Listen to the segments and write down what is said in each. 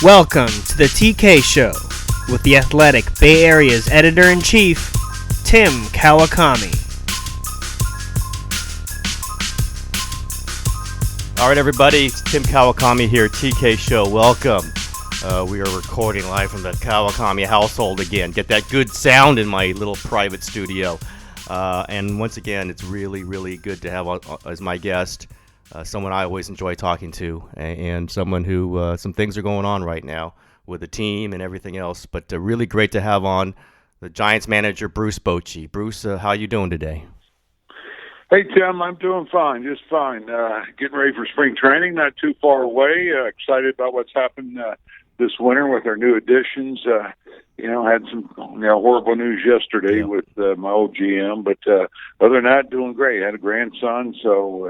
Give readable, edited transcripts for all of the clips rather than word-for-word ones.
Welcome to the TK Show with the Athletic Bay Area's Editor-in-Chief, Tim Kawakami. All right, everybody, it's Tim Kawakami here, TK Show. Welcome. We are recording live from the Kawakami household again. Get that good sound in my little private studio. And once again, it's really, really good to have as my guest someone I always enjoy talking to, and someone who some things are going on right now with the team and everything else. But really great to have on the Giants manager, Bruce Bochy. Bruce, how you doing today? Hey, Tim, I'm doing fine, just fine. Getting ready for spring training, not too far away. Excited about what's happened this winter with our new additions. Had some horrible news yesterday with my old GM, but other than that, doing great. Had a grandson, so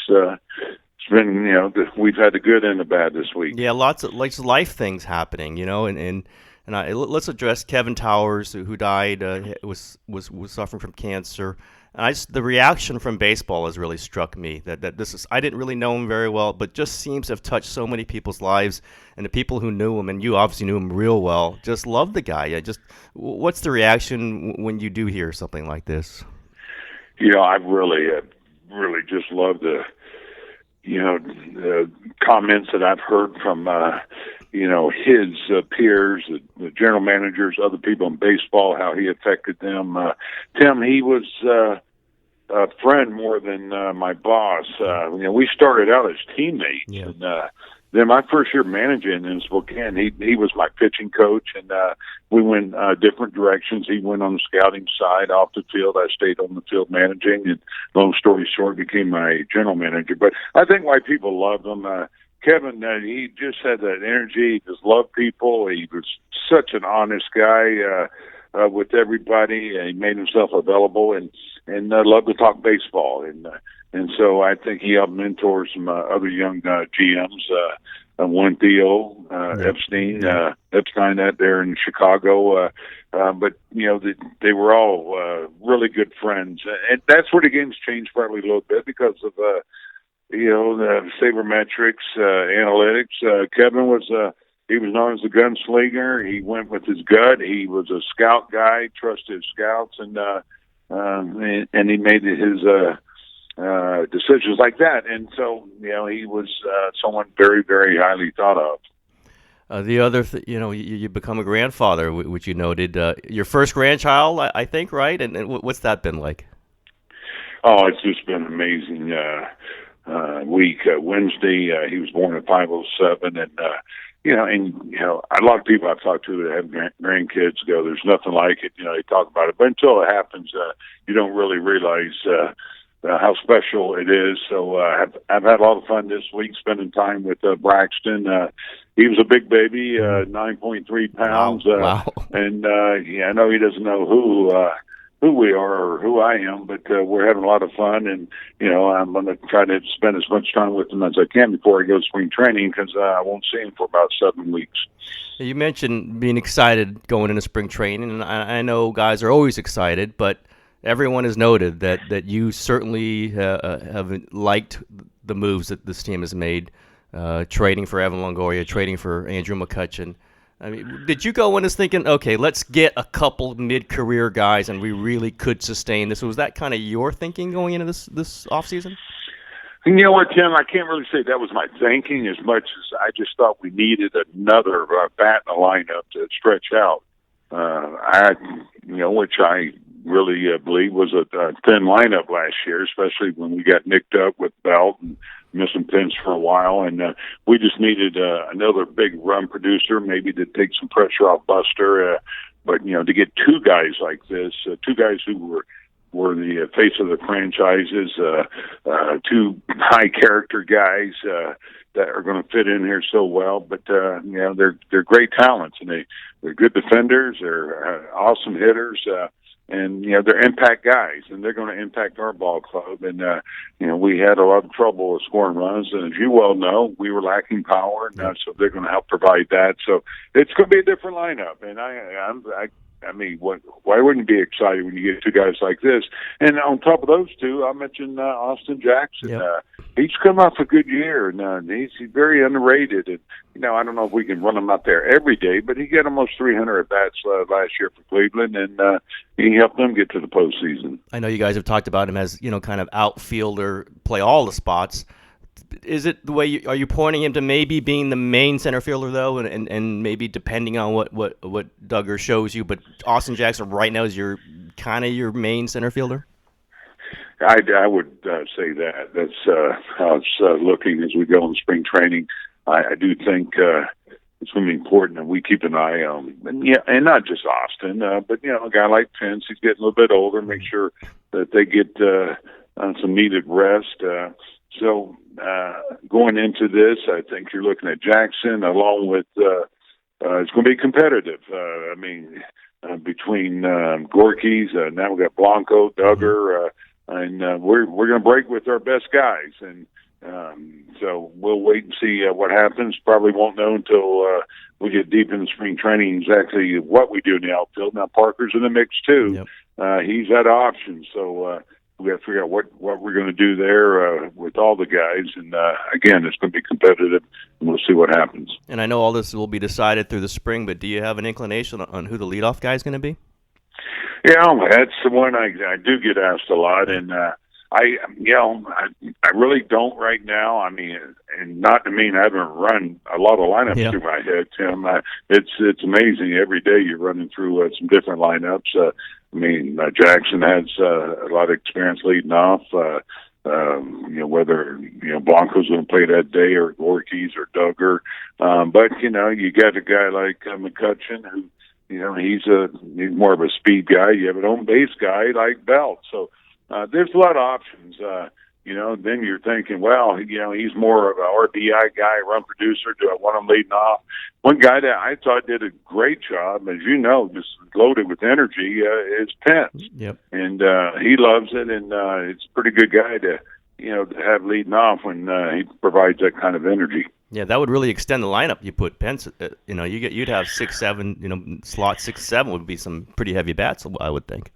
it's been, we've had the good and the bad this week. Yeah, lots of life things happening, and let's address Kevin Towers, who died, was suffering from cancer. The reaction from baseball has really struck me. That this is, I didn't really know him very well, but just seems to have touched so many people's lives, and the people who knew him, and you obviously knew him real well, just love the guy. What's the reaction when you do hear something like this? I really just love the comments that I've heard from his peers, the general managers, other people in baseball, how he affected them. Tim, he was a friend more than my boss. We started out as teammates, and then my first year managing in Spokane, he was my pitching coach, and we went different directions. He went on the scouting side, off the field. I stayed on the field managing, and long story short, became my general manager. But I think why people love him, Kevin, he just had that energy. He just loved people. He was such an honest guy with everybody. He made himself available and loved to talk baseball. And so I think he helped mentor some other young GMs. One Theo Epstein out there in Chicago. But they were all really good friends, and that's where the game's changed partly a little bit because of the sabermetrics, analytics. Kevin he was known as the gunslinger. He went with his gut. He was a scout guy, trusted his scouts, and he made his decisions like that. And so, he was someone very, very highly thought of. The other, you become a grandfather, which you noted. Your first grandchild, I think, right? And what's that been like? Oh, it's just been amazing. Week. Wednesday, he was born at 5:07, and a lot of people I've talked to that have grandkids go, "There's nothing like it." They talk about it, but until it happens, you don't really realize how special it is. So I've had a lot of fun this week spending time with Braxton. He was a big baby, 9.3 pounds, wow. And I know he doesn't know who we are or who I am, but we're having a lot of fun, and I'm going to try to spend as much time with him as I can before I go to spring training, because I won't see him for about 7 weeks. You mentioned being excited going into spring training, and I know guys are always excited, but everyone has noted that you certainly have liked the moves that this team has made, trading for Evan Longoria, trading for Andrew McCutchen. I mean, did you go in as thinking, okay, let's get a couple mid-career guys and we really could sustain this? Was that kind of your thinking going into this offseason? You know what, Tim? I can't really say that was my thinking as much as I just thought we needed another bat in the lineup to stretch out. Which I really believe was a thin lineup last year, especially when we got nicked up with Belt and missing Pence for a while, and we just needed another big run producer, maybe to take some pressure off Buster. But to get two guys like this, two guys who were the face of the franchises, two high character guys that are going to fit in here so well. But they're great talents, and they're good defenders. They're awesome hitters. And, they're impact guys, and they're going to impact our ball club. And, we had a lot of trouble with scoring runs. And as you well know, we were lacking power, and so they're going to help provide that. So it's going to be a different lineup. And I I mean, why wouldn't you be excited when you get two guys like this? And on top of those two, I mentioned Austin Jackson. Yep. He's come off a good year, and he's very underrated. And I don't know if we can run him out there every day, but he got almost 300 at bats last year for Cleveland, and he helped them get to the postseason. I know you guys have talked about him as kind of outfielder, play all the spots. Is it the way are you pointing him to maybe being the main center fielder though, and maybe depending on what Duggar shows you, but Austin Jackson right now is your main center fielder? I would say that. That's how it's looking as we go in spring training. I do think it's going to be important that we keep an eye on, and not just Austin, but a guy like Pence, he's getting a little bit older. Make sure that they get some needed rest. So going into this, I think you're looking at Jackson along with it's going to be competitive. Between Gorky's, now we got Blanco, Duggar, and we're going to break with our best guys, and so we'll wait and see what happens. Probably won't know until we get deep into spring training exactly what we do in the outfield. Now Parker's in the mix too. Yep. He's had options, so we got to figure out what we're going to do there with all the guys. And again, it's going to be competitive, and we'll see what happens. And I know all this will be decided through the spring, but do you have an inclination on who the leadoff guy is going to be? Yeah, that's the one I do get asked a lot, and I really don't right now. I mean, and not to mean I haven't run a lot of lineups through my head, Tim. It's amazing. Every day you're running through some different lineups. Jackson has a lot of experience leading off. Whether Blanco's going to play that day or Gorky's or Duggar, but you got a guy like McCutcheon who he's more of a speed guy. You have an on base guy like Belt, so there's a lot of options. Then you're thinking, well, he's more of a RBI guy, run producer. Do I want him leading off? One guy that I thought did a great job, as you know, just loaded with energy, is Pence. Yep. And he loves it, and it's a pretty good guy to have leading off when he provides that kind of energy. Yeah, that would really extend the lineup. You put Pence, you'd have 6-7, slot 6-7 would be some pretty heavy bats, I would think.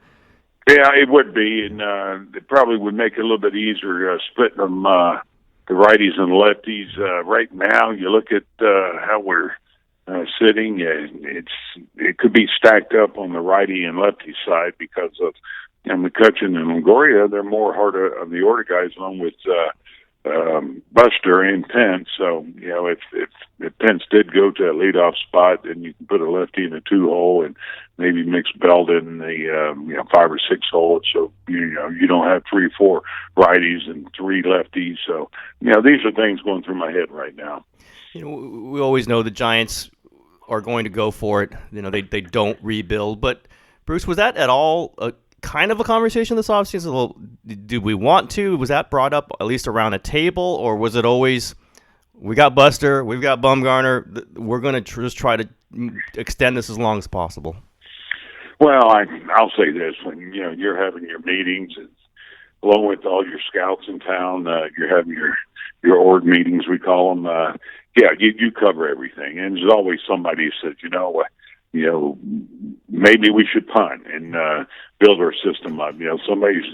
Yeah, it would be, and it probably would make it a little bit easier splitting them, the righties and lefties. Right now, you look at how we're sitting, it could be stacked up on the righty and lefty side because of McCutcheon and Longoria. They're more heart of the order guys, along with Buster and Pence. So if Pence did go to a leadoff spot, then you can put a lefty in a 2-hole and maybe mix Belt in the 5 or 6 hole. So you don't have 3 or 4 righties and 3 lefties. So these are things going through my head right now. We always know the Giants are going to go for it. They don't rebuild. But Bruce, was that at all kind of a conversation this offseason? Well, did we want to? Was that brought up at least around a table, or was it always, we got Buster, we've got Bumgarner, we're going to just try to extend this as long as possible? Well, I'll say this: when you're having your meetings, along with all your scouts in town, you're having your org meetings, we call them. You cover everything, and there's always somebody who says, maybe we should punt and build our system up. Somebody's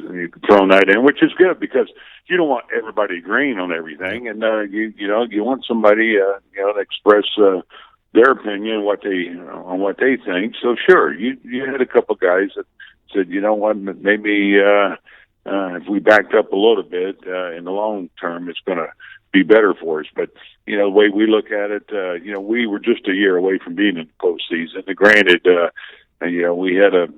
thrown that in, which is good because you don't want everybody agreeing on everything, and you want somebody to express their opinion on what they think. So sure, you had a couple guys that said, maybe if we backed up a little bit in the long term, it's going to be better for us. But the way we look at it, we were just a year away from being in the postseason. And granted, we had a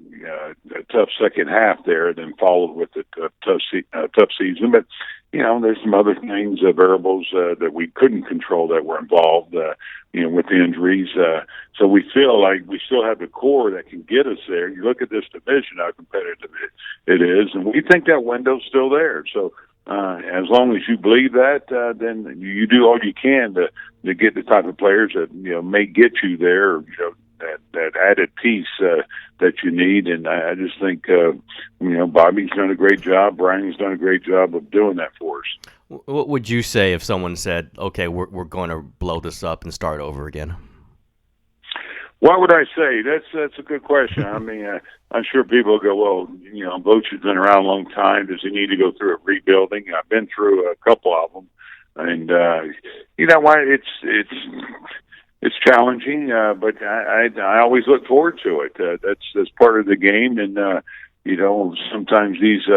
tough second half there, then followed with a tough season. But there's some other things, variables that we couldn't control that were involved, with the injuries. So we feel like we still have the core that can get us there. You look at this division, how competitive it is, and we think that window's still there. So as long as you believe that, then you do all you can to get the type of players that may get you there. That added piece that you need, and I just think Bobby's done a great job. Brian's done a great job of doing that for us. What would you say if someone said, "Okay, we're going to blow this up and start over again"? What would I say? That's a good question. I mean, I'm sure people go, well, Boch has been around a long time. Does he need to go through a rebuilding? I've been through a couple of them, and you know what? It's challenging, but I always look forward to it. That's part of the game, and sometimes these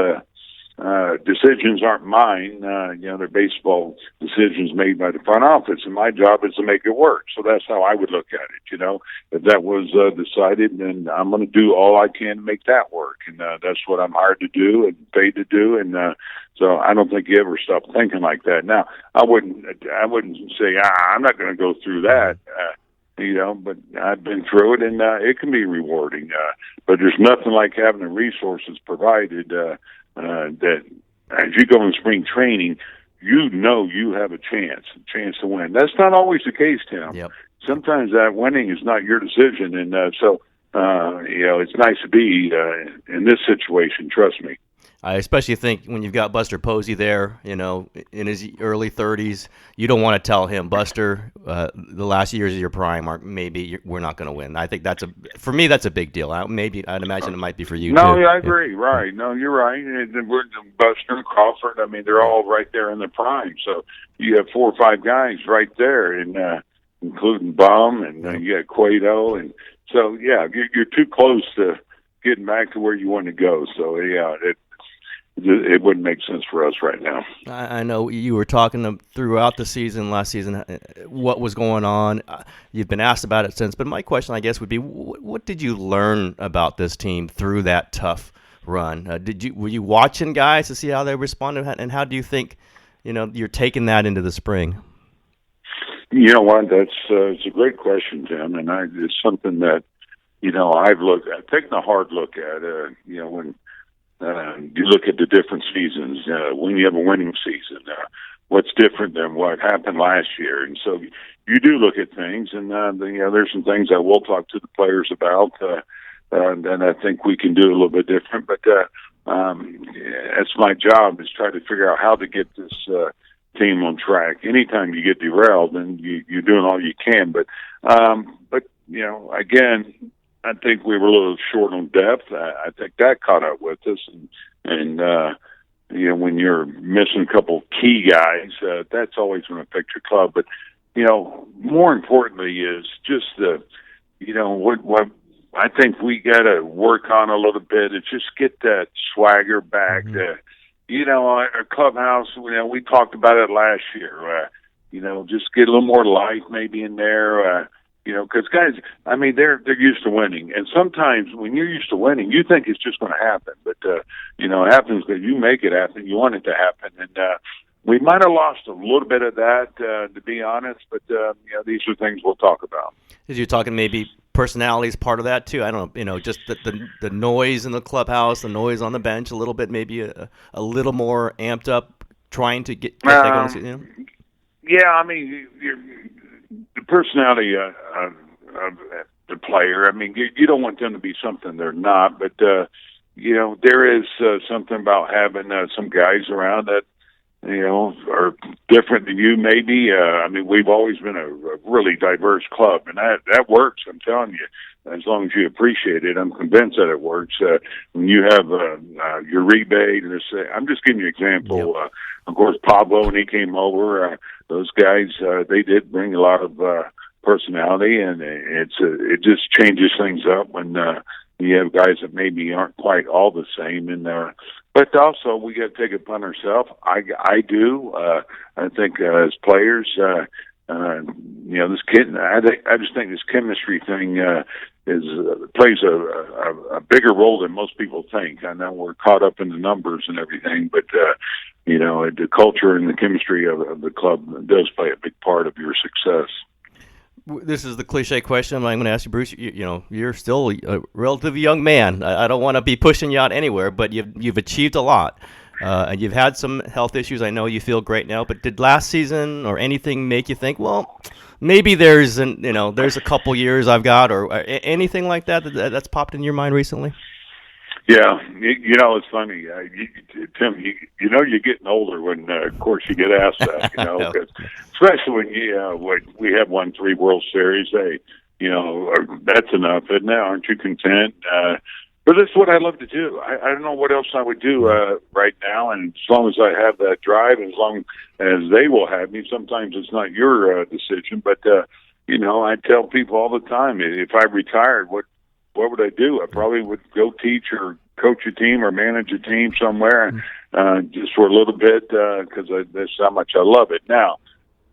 decisions aren't mine. They're baseball decisions made by the front office, and my job is to make it work. So that's how I would look at it. If that was decided, then I'm going to do all I can to make that work, and that's what I'm hired to do and paid to do. And so I don't think you ever stop thinking like that. Now, I wouldn't say I'm not going to go through that. But I've been through it, and it can be rewarding. But there's nothing like having the resources provided. That as you go in spring training, you have a chance to win. That's not always the case, Tim. Yep. Sometimes that winning is not your decision, and so it's nice to be in this situation. Trust me. I especially think when you've got Buster Posey there, in his early 30s, you don't want to tell him, Buster, the last years of your prime, we're not going to win. I think for me, that's a big deal. I'd imagine it might be for you too. No, I agree. Right. No, you're right. Buster and Crawford, I mean, they're all right there in the prime. So you have 4 or 5 guys right there, and including Bum, and you got Cueto. And so, yeah, you're too close to getting back to where you want to go. So, yeah, it wouldn't make sense for us right now. I know you were talking throughout the season, last season, what was going on. You've been asked about it since, but my question, I guess, would be, what did you learn about this team through that tough run? Were you watching guys to see how they responded, and how do you think, you're taking that into the spring? You know what? It's a great question, Tim, and it's something that I've taken a hard look at. When you look at the different seasons, when you have a winning season, what's different than what happened last year. And so you do look at things, and there's some things that we'll talk to the players about, and I think we can do a little bit different. But that's my job, is try to figure out how to get this team on track. Anytime you get derailed, then you're doing all you can. But again, I think we were a little short on depth. I think that caught up with us, and when you're missing a couple key guys, that's always going to affect your club. But more importantly is just what I think we got to work on a little bit is just get that swagger back. Mm-hmm. Our clubhouse. We talked about it last year. Just get a little more life maybe in there. Because guys, I mean, they're used to winning, and sometimes when you're used to winning, you think it's just going to happen, but it happens because you make it happen. You want it to happen, and we might have lost a little bit of that, to be honest. But these are things we'll talk about. Is you talking maybe personality is part of that too? I don't know. Just the noise in the clubhouse, the noise on the bench, a little bit, maybe a little more amped up, trying to get that going. Yeah, I mean, the personality of the player. I mean, you don't want them to be something they're not, but there is something about having some guys around that are different than you. Maybe I mean, we've always been a really diverse club, and that works. I'm telling you, as long as you appreciate it, I'm convinced that it works. When you have your rebate, and I'm just giving you an example. Yep. Of course, Pablo, when he came over, those guys they did bring a lot of personality, and it just changes things up when you have guys that maybe aren't quite all the same. And but also we got to take it upon ourselves. I do. I think as players, this kid. I just think this chemistry thing plays a bigger role than most people think. I know we're caught up in the numbers and everything, but the culture and the chemistry of the club does play a big part of your success. This is the cliche question I'm going to ask you, Bruce. You're still a relatively young man. I don't want to be pushing you out anywhere, but you've achieved a lot, and you've had some health issues. I know you feel great now, but did last season or anything make you think, well, maybe there's a couple years I've got, or anything like that's popped in your mind recently? Yeah, it's funny, Tim. You're getting older when, of course, you get asked that. Cause especially when we have won 3 World Series. Hey, that's enough, isn't that? Aren't you content? But that's what I love to do. I don't know what else I would do right now, and as long as I have that drive, as long as they will have me. Sometimes it's not your decision, but I tell people all the time, if I retired, what would I do? I probably would go teach or coach a team or manage a team somewhere, just for a little bit, because that's how much I love it. Now,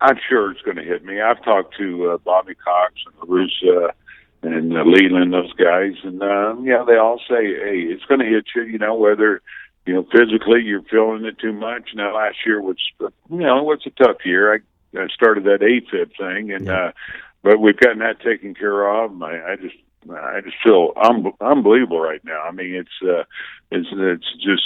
I'm sure it's going to hit me. I've talked to Bobby Cox and LaRusse and Leland, those guys, and they all say, hey, it's going to hit you, whether physically you're feeling it too much. Now, last year was a tough year. I started that AFib thing, and but we've gotten that taken care of. I just feel unbelievable right now. I mean, it's just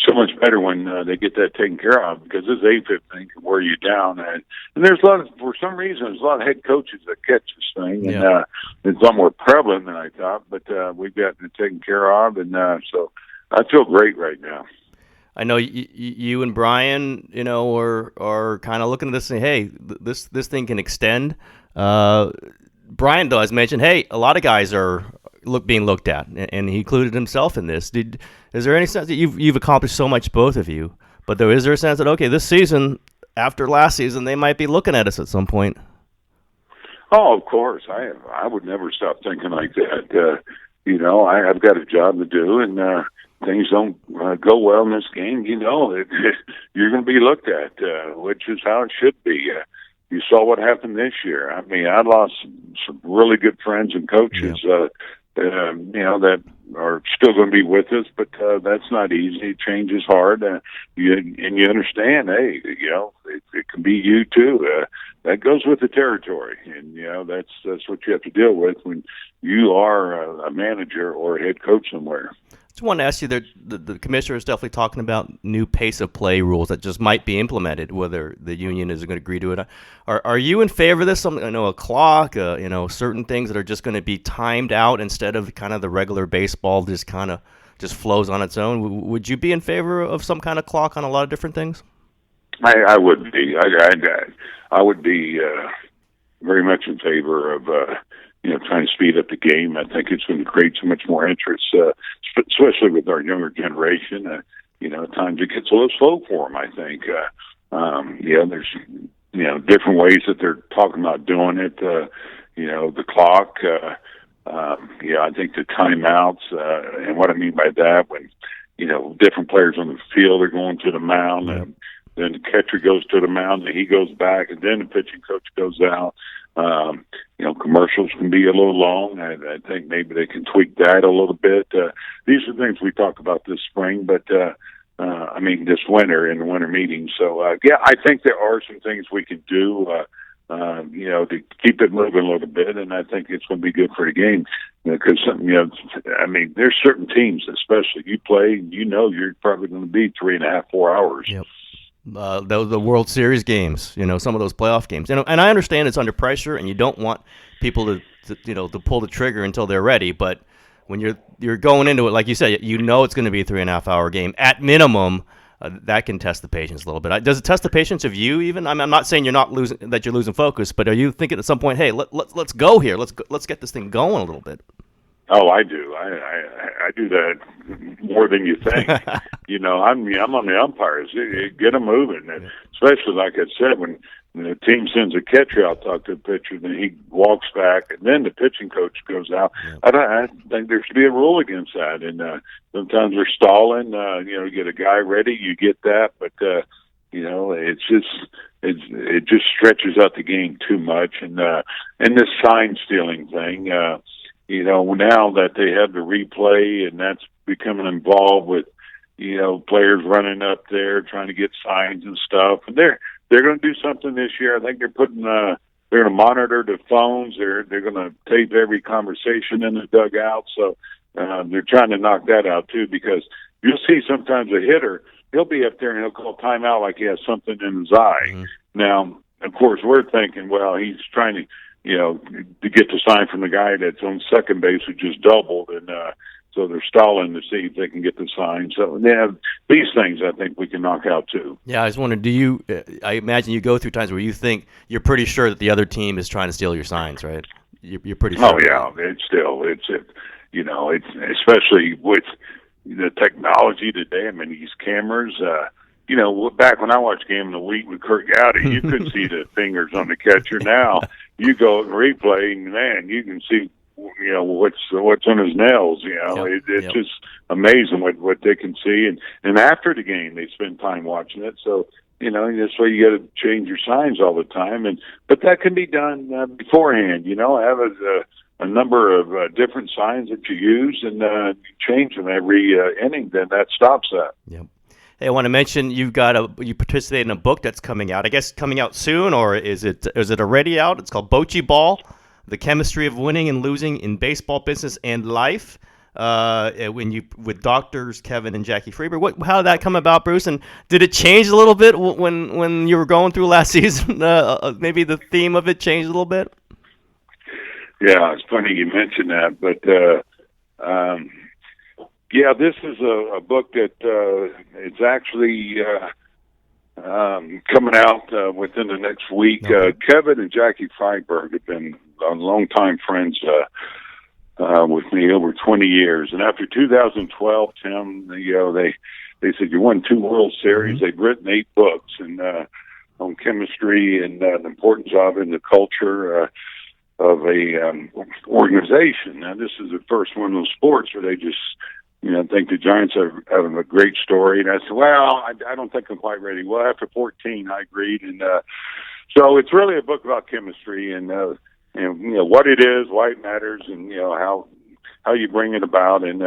so much better when they get that taken care of, because this AFib thing can wear you down. And there's for some reason, there's a lot of head coaches that catch this thing, and it's a lot more prevalent than I thought. But we've gotten it taken care of, and so I feel great right now. I know you and Brian, are kind of looking at this and saying, hey, this thing can extend. Brian does mention, hey, a lot of guys are being looked at, and he included himself in this. Is there any sense that you've accomplished so much, both of you, but is there a sense that, okay, this season, after last season, they might be looking at us at some point? Oh, of course. I would never stop thinking like that. I've got a job to do, and things don't go well in this game. You're going to be looked at, which is how it should be. You saw what happened this year. I mean, I lost some really good friends and coaches, that are still going to be with us, but that's not easy. Change is hard, you understand. Hey, it can be you too. That goes with the territory, and that's what you have to deal with when you are a manager or a head coach somewhere. I just want to ask you that the commissioner is definitely talking about new pace of play rules that just might be implemented, whether the union is going to agree to it. Are you in favor of this? Something, a clock, certain things that are just going to be timed out instead of kind of the regular baseball just flows on its own. Would you be in favor of some kind of clock on a lot of different things? I would be. I would be very much in favor of trying to speed up the game. I think it's going to create so much more interest, especially with our younger generation. At times it gets a little slow for them, I think. There's, different ways that they're talking about doing it. The clock, I think the timeouts, and what I mean by that, when, different players on the field are going to the mound, and then the catcher goes to the mound, and he goes back, and then the pitching coach goes out. Commercials can be a little long. I think maybe they can tweak that a little bit. These are things we talk about this spring, but this winter in the winter meeting. So I think there are some things we can do, to keep it moving a little bit, and I think it's going to be good for the game because there's certain teams, especially you play, you're probably going to be 3.5, 4 hours. Yep. The World Series games, some of those playoff games, and I understand it's under pressure, and you don't want people to pull the trigger until they're ready. But when you're going into it, like you said, it's going to be a 3.5 hour game at minimum. That can test the patience a little bit. Does it test the patience of you even? I'm not saying you're losing focus, but are you thinking at some point, hey, let's go here, let's get this thing going a little bit? Oh, I do. I do that more than you think. I'm on the umpires. Get them moving, and especially like I said, when the team sends a catcher out, talk to the pitcher, then he walks back, and then the pitching coach goes out. I think there should be a rule against that. And sometimes they're stalling. You get a guy ready, you get that, but it just stretches out the game too much. And this sign stealing thing. Now that they have the replay, and that's becoming involved with, players running up there trying to get signs and stuff, and they're going to do something this year. I think they're they're going to monitor the phones. They're going to tape every conversation in the dugout. So they're trying to knock that out too, because you'll see sometimes a hitter, he'll be up there and he'll call timeout like he has something in his eye. Mm-hmm. Now, of course, we're thinking, well, he's trying to get the sign from the guy that's on second base who just doubled, and so they're stalling to see if they can get the sign. So these things I think we can knock out too. Yeah, I just wondered, I imagine you go through times where you think you're pretty sure that the other team is trying to steal your signs, right? you're pretty sure. Oh yeah, it's especially with the technology today. I mean, these cameras. Back when I watched Game of the Week with Kurt Gowdy, you couldn't see the fingers on the catcher. Now you go and replay, and man, you can see what's on his nails. It's just amazing what they can see. And after the game, they spend time watching it. So that's why you got to change your signs all the time. But that can be done beforehand. Have a number of different signs that you use, and change them every inning. Then that stops that. Yep. Hey, I want to mention you participate in a book that's coming out. I guess coming out soon, or is it already out? It's called Bochy Ball: The Chemistry of Winning and Losing in Baseball, Business, and Life. With doctors Kevin and Jackie Freeberg. How did that come about, Bruce? And did it change a little bit when you were going through last season? Maybe the theme of it changed a little bit. Yeah, it's funny you mentioned that, but this is a book that it's actually coming out within the next week. Okay. Kevin and Jackie Freeberg have been longtime friends with me over 20 years, and after 2012, Tim, they said you won 2 World Series. Mm-hmm. They've written 8 books and on chemistry and the importance of it and the culture of a organization. Now, this is the first one of those sports where they just think the Giants are having a great story. And I said, well, I don't think I'm quite ready. Well, after 14, I agreed. And so it's really a book about chemistry and what it is, why it matters, and how you bring it about. And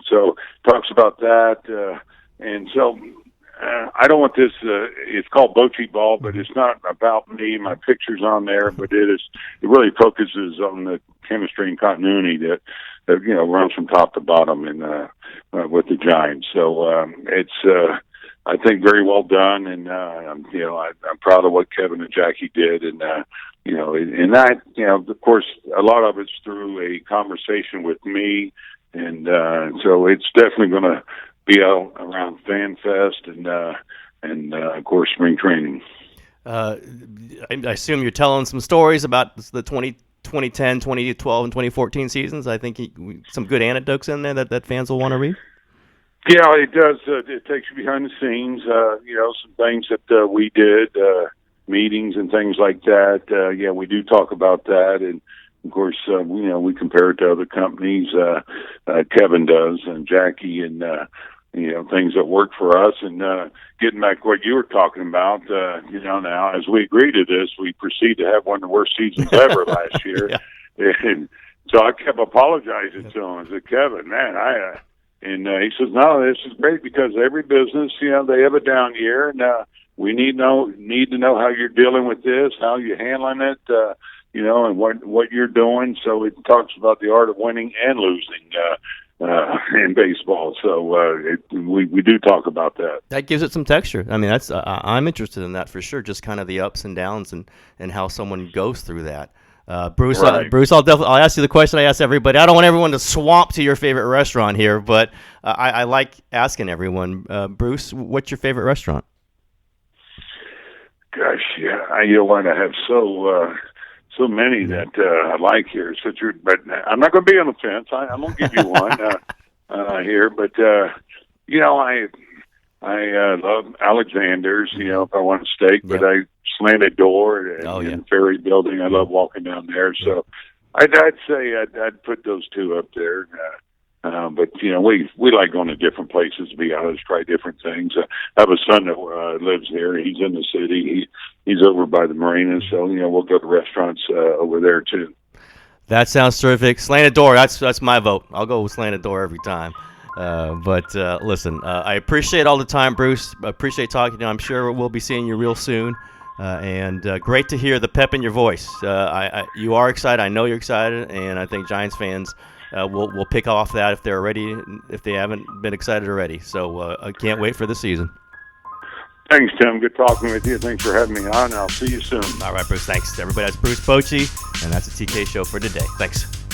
so it talks about that. And so I don't want this. It's called Bochy Ball, but it's not about me. My picture's on there, but it really focuses on the chemistry and continuity that runs from top to bottom and with the Giants. So it's I think very well done, and I'm proud of what Kevin and Jackie did, and and that of course a lot of it's through a conversation with me, and so it's definitely going to be out around Fan Fest and of course spring training. I assume you're telling some stories about the 2010, 2012, and 2014 seasons. I think some good anecdotes in there that fans will want to read. Yeah, it does. It takes you behind the scenes. Some things that we did, meetings and things like that. We do talk about that, and of course, we compare it to other companies. Kevin does, and Jackie, and things that work for us. And getting back to what you were talking about, now as we agree to this, we proceed to have one of the worst seasons ever last year. Yeah. And so I kept apologizing to him. I said, Kevin, man, and he says, no, this is great because every business, they have a down year, and we need to know how you're dealing with this, how you're handling it, and what you're doing. So it talks about the art of winning and losing in baseball. So we do talk about that. That gives it some texture. I mean, that's I'm interested in that for sure. Just kind of the ups and downs and how someone goes through that. Bruce, right. Bruce, I'll ask you the question I ask everybody. I don't want everyone to swamp to your favorite restaurant here, but I like asking everyone. Bruce, what's your favorite restaurant? Gosh, yeah, I want to have so many that I like here. But I'm not going to be on the fence. I'm going to give you one here. But I love Alexander's. If I want a steak, but I slanted door and Ferry Building. I love walking down there. So I'd say I'd put those 2 up there. But we like going to different places. To be honest, try different things. I have a son that lives here. He's in the city. He's over by the marina, so we'll go to restaurants over there too. That sounds terrific. Slanted door. That's my vote. I'll go with slanted door every time. But listen, I appreciate all the time, Bruce. I appreciate talking to you. I'm sure we'll be seeing you real soon. And great to hear the pep in your voice. You are excited. I know you're excited, and I think Giants fans will pick off that if they're ready, if they haven't been excited already. So I can't wait for the season. Thanks, Tim. Good talking with you. Thanks for having me on. I'll see you soon. All right, Bruce. Thanks, everybody. That's Bruce Bochy, and that's the TK Show for today. Thanks.